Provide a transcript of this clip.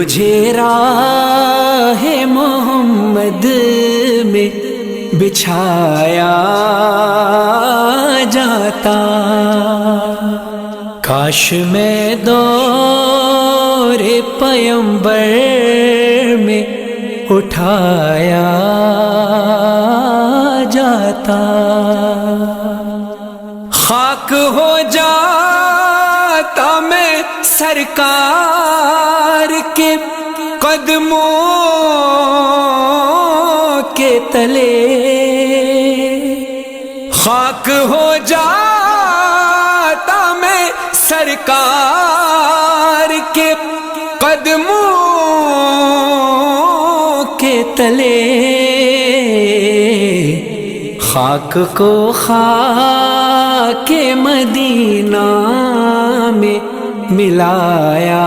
تجھے راہ محمد میں بچھایا جاتا، کاش میں دور پیمبر میں اٹھایا جاتا، خاک ہو جاتا میں سرکار کے قدموں کے تلے، خاک ہو جاتا میں سرکار کے قدموں کے تلے، خاک کو خاک مدینہ میں ملایا